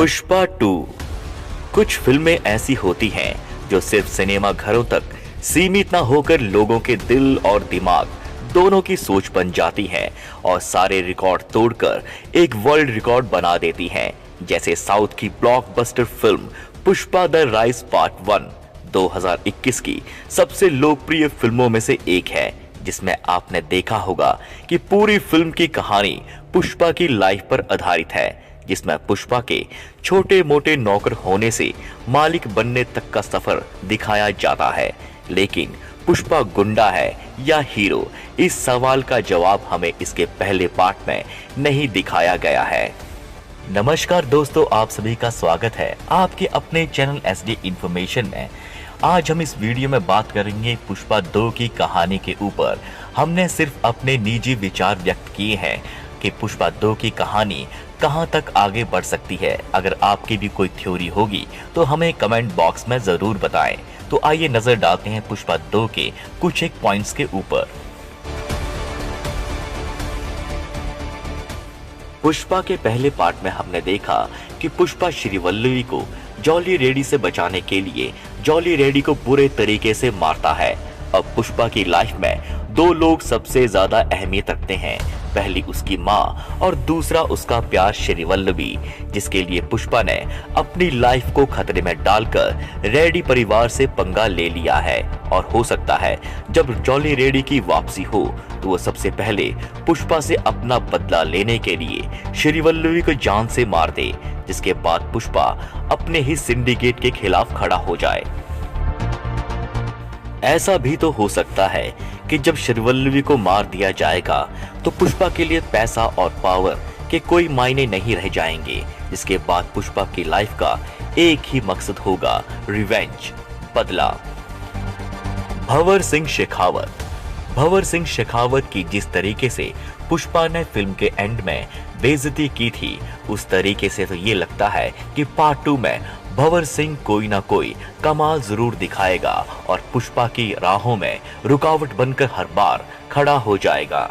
पुष्पा 2। कुछ फिल्में ऐसी होती हैं जो सिर्फ सिनेमा घरों तक सीमित ना होकर लोगों के दिल और दिमाग दोनों की सोच बन जाती हैं और सारे रिकॉर्ड तोड़कर एक वर्ल्ड रिकॉर्ड बना देती हैं। जैसे साउथ की blockbuster film Pushpa the rise part 1 2021 की सबसे लोकप्रिय फिल्मों में से एक है, जिसमें आपने देखा होगा कि पूरी फिल्म की कहानी पुष्पा की लाइफ पर आधारित है, जिसमें पुष्पा के छोटे मोटे नौकर होने से मालिक बनने तक का सफर दिखाया जाता है। लेकिन पुष्पा गुंडा है या हीरो, इस सवाल का जवाब हमें इसके पहले पार्ट में नहीं दिखाया गया है। नमस्कार दोस्तों, आप सभी का स्वागत है आपके अपने चैनल SD इंफॉर्मेशन में। आज हम इस वीडियो में बात करेंगे पुष्पा 2 की कहानी के ऊपर। हमने सिर्फ अपने निजी विचार व्यक्त किए हैं कि पुष्पा 2 की कहानी कहां तक आगे बढ़ सकती है। अगर आपकी भी कोई थ्योरी होगी तो हमें कमेंट बॉक्स में जरूर बताएं। तो आइए नजर डालते हैं पुष्पा 2 के कुछ एक पॉइंट्स के ऊपर। पुष्पा के पहले पार्ट में हमने देखा कि पुष्पा श्रीवल्लभी को जॉली रेड्डी से बचाने के लिए जॉली रेड्डी को बुरे तरीके से मारता है। अब पुष्पा की लाइफ में दो लोग सबसे ज्यादा अहमियत रखते हैं, पहली उसकी माँ और दूसरा उसका प्यार श्रीवल्लभी, जिसके लिए पुष्पा ने अपनी लाइफ को खतरे में डालकर रेड्डी परिवार से पंगा ले लिया है। और हो सकता है जब जॉली रेड्डी की वापसी हो तो वो सबसे पहले पुष्पा से अपना बदला लेने के लिए श्रीवल्लभी को जान से मार दे, जिसके बाद पुष्पा अपने ही सिंडिकेट के खिलाफ खड़ा हो जाए। ऐसा भी तो हो सकता है कि जब श्रीवल्लभी को मार दिया जाएगा तो पुष्पा के लिए पैसा और पावर के कोई मायने नहीं रह जाएंगे, जिसके बाद पुष्पा की लाइफ का एक ही मकसद होगा, रिवेंज, बदला। भंवर सिंह शेखावत की जिस तरीके से पुष्पा ने फिल्म के एंड में बेइज्जती की थी, उस तरीके से तो ये लगता है कि पार्ट 2 में भंवर सिंह कोई ना कोई कमाल जरूर दिखाएगा और पुष्पा की राहों में रुकावट बनकर हर बार खड़ा हो जाएगा।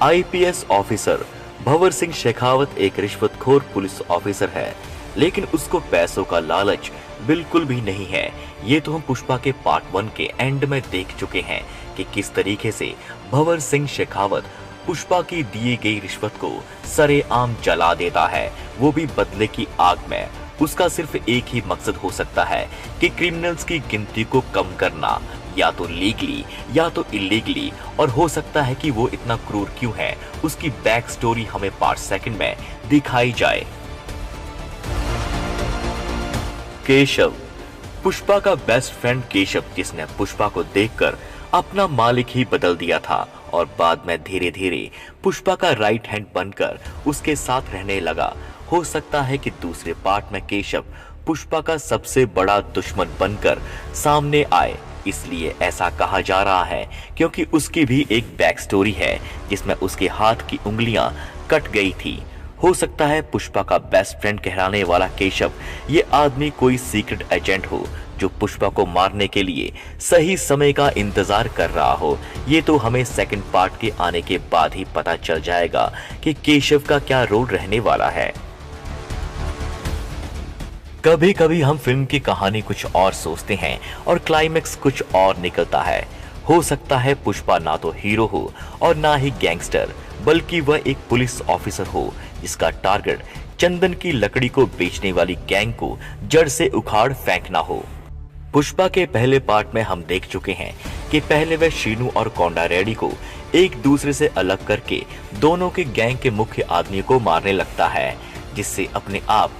IPS ऑफिसर भंवर सिंह शेखावत एक रिश्वतखोर पुलिस ऑफिसर है, लेकिन उसको पैसों का लालच बिल्कुल भी नहीं है। ये तो हम पुष्पा के पार्ट 1 के एंड में देख चुके हैं कि किस तरीके से भंवर सिंह शेखावत पुष्पा की दी गई रिश्वत को सरेआम जला देता है, वो भी बदले की आग में। उसका सिर्फ एक ही मकसद हो सकता है कि क्रिमिनल्स की गिनती को कम करना, या तो लीगली या तो इलीगली। और हो सकता है कि वो इतना क्रूर क्यों है, उसकी बैक स्टोरी हमें पार्ट 2 में दिखाई जाए। केशव, पुष्पा का बेस्ट फ्रेंड केशव, जिसने पुष्पा को देखकर अपना मालिक ही बदल दिया था और बाद में धीरे धीरे पुष्पा का राइट हैंड बनकर उसके साथ रहने लगा। हो सकता है कि दूसरे पार्ट में केशव पुष्पा का सबसे बड़ा दुश्मन बनकर सामने आए, इसलिए ऐसा कहा जा रहा है क्योंकि उसकी भी एक बैक स्टोरी है जिसमें उसके हाथ की उंगलियां कट गई थी। हो सकता है पुष्पा का बेस्ट फ्रेंड कहलाने वाला केशव ये आदमी कोई सीक्रेट एजेंट हो जो पुष्पा को मारने के लिए सही समय का इंतजार कर रहा हो। ये तो हमें सेकंड पार्ट के आने के बाद ही पता चल जाएगा कि केशव का क्या रोल रहने वाला है। कभी कभी हम फिल्म की कहानी कुछ और सोचते हैं और क्लाइमेक्स कुछ और निकलता है। हो सकता है पुष्पा ना तो हीरो हो और ना ही गैंगस्टर, बल्कि वह एक पुलिस ऑफिसर हो जिसका टारगेट चंदन की लकड़ी को बेचने वाली गैंग को जड़ से उखाड़ फेंकना हो। पुष्पा के पहले पार्ट में हम देख चुके हैं कि पहले वह शीनू और कोंडा रेड्डी को एक दूसरे से अलग करके दोनों के गैंग के मुख्य आदमी को मारने लगता है, जिससे अपने आप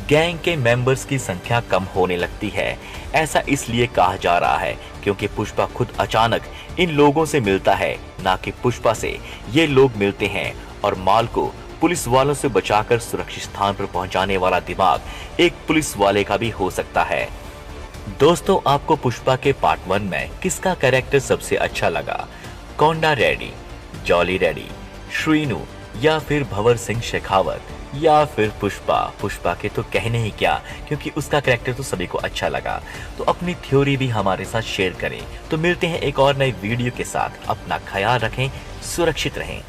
गैंग के मेंबर्स की संख्या कम होने लगती है। ऐसा इसलिए कहा जा रहा है क्योंकि पुष्पा खुद अचानक इन लोगों से मिलता है, ना कि पुष्पा से ये लोग मिलते हैं। और माल को पुलिस वालों से बचाकर सुरक्षित स्थान पर पहुंचाने वाला दिमाग एक पुलिस वाले का भी हो सकता है। दोस्तों, आपको पुष्पा के पार्ट 1 में किसका कैरेक्टर सबसे अच्छा लगा? कोंडा रेड्डी, जॉली रेड्डी, श्रीनू या फिर भंवर सिंह शेखावत या फिर पुष्पा के तो कहने ही क्या, क्योंकि उसका कैरेक्टर तो सभी को अच्छा लगा। तो अपनी थ्योरी भी हमारे साथ शेयर करें। तो मिलते हैं एक और नई वीडियो के साथ। अपना ख्याल रखें, सुरक्षित रहें।